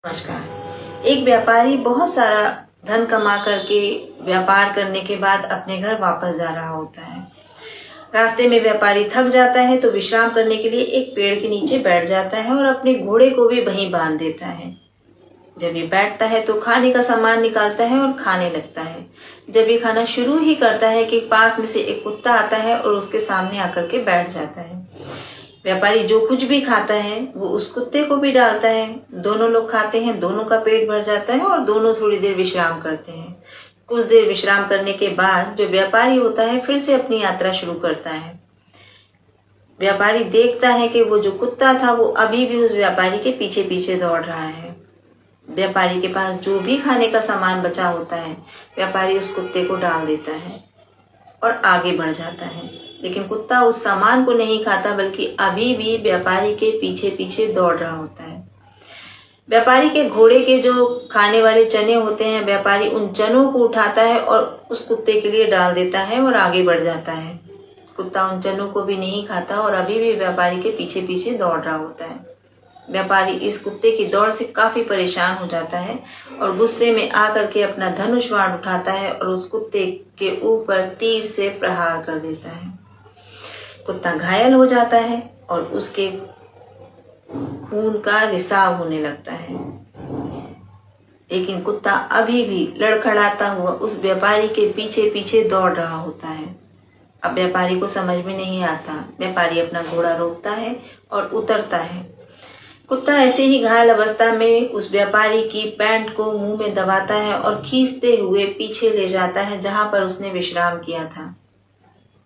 नमस्कार। एक व्यापारी बहुत सारा धन कमा करके व्यापार करने के बाद अपने घर वापस जा रहा होता है। रास्ते में व्यापारी थक जाता है तो विश्राम करने के लिए एक पेड़ के नीचे बैठ जाता है और अपने घोड़े को भी वहीं बांध देता है। जब ये बैठता है तो खाने का सामान निकालता है और खाने लगता है। जब ये खाना शुरू ही करता है कि पास में से एक कुत्ता आता है और उसके सामने आकर के बैठ जाता है। व्यापारी जो कुछ भी खाता है वो उस कुत्ते को भी डालता है। दोनों लोग खाते हैं, दोनों का पेट भर जाता है और दोनों थोड़ी देर विश्राम करते हैं। कुछ देर विश्राम करने के बाद जो व्यापारी होता है फिर से अपनी यात्रा शुरू करता है। व्यापारी देखता है कि वो जो कुत्ता था वो अभी भी उस व्यापारी के पीछे पीछे दौड़ रहा है। व्यापारी के पास जो भी खाने का सामान बचा होता है व्यापारी उस कुत्ते को डाल देता है और आगे बढ़ जाता है। लेकिन कुत्ता उस सामान को नहीं खाता बल्कि अभी भी व्यापारी के पीछे पीछे दौड़ रहा होता है। व्यापारी के घोड़े के जो खाने वाले चने होते हैं व्यापारी उन चनों को उठाता है और उस कुत्ते के लिए डाल देता है और आगे बढ़ जाता है। कुत्ता उन चनों को भी नहीं खाता और अभी भी व्यापारी के पीछे पीछे दौड़ रहा होता है। व्यापारी इस कुत्ते की दौड़ से काफी परेशान हो जाता है और गुस्से में आकर के अपना धनुष बाण उठाता है और उस कुत्ते के ऊपर तीर से प्रहार कर देता है। कुत्ता घायल हो जाता है और उसके खून का रिसाव होने लगता है। लेकिन कुत्ता अभी भी लड़खड़ाता हुआ उस व्यापारी के पीछे पीछे दौड़ रहा होता है। अब व्यापारी को समझ में नहीं आता। व्यापारी अपना घोड़ा रोकता है और उतरता है। कुत्ता ऐसे ही घायल अवस्था में उस व्यापारी की पैंट को मुंह में दबाता है और खींचते हुए पीछे ले जाता है जहां पर उसने विश्राम किया था।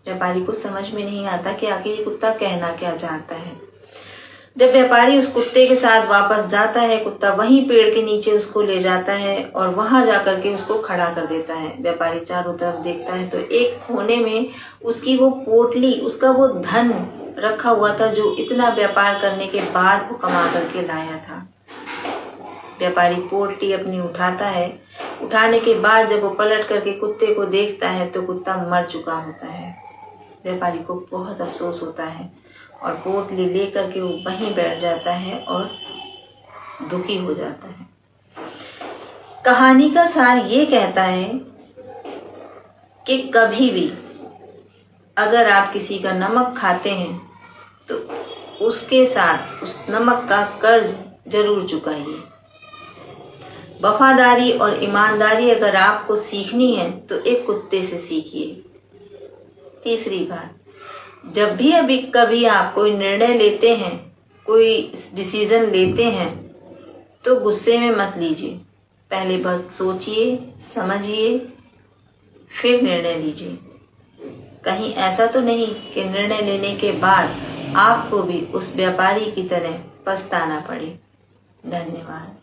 व्यापारी को समझ में नहीं आता कि आखिर ये कुत्ता कहना क्या चाहता है। जब व्यापारी उस कुत्ते के साथ वापस जाता है कुत्ता वहीं पेड़ के नीचे उसको ले जाता है और वहां जाकर के उसको खड़ा कर देता है। व्यापारी चारों तरफ देखता है तो एक कोने में उसकी वो पोटली, उसका वो धन रखा हुआ था जो इतना व्यापार करने के बाद वो कमा करके लाया था। व्यापारी पोटली अपनी उठाता है। उठाने के बाद जब वो पलट करके कुत्ते को देखता है तो कुत्ता मर चुका होता है। व्यापारी को बहुत अफसोस होता है और पोटली लेकर के वो वहीं बैठ जाता है और दुखी हो जाता है। कहानी का सार ये कहता है कि कभी भी अगर आप किसी का नमक खाते हैं तो उसके साथ उस नमक का कर्ज जरूर चुकाइए। वफादारी और ईमानदारी अगर आपको सीखनी है तो एक कुत्ते से सीखिए। तीसरी बात, जब भी अभी कभी आप कोई निर्णय लेते हैं, कोई डिसीजन लेते हैं तो गुस्से में मत लीजिए। पहले बहुत सोचिए, समझिए, फिर निर्णय लीजिए। कहीं ऐसा तो नहीं कि निर्णय लेने के बाद आपको भी उस व्यापारी की तरह पछताना पड़े। धन्यवाद।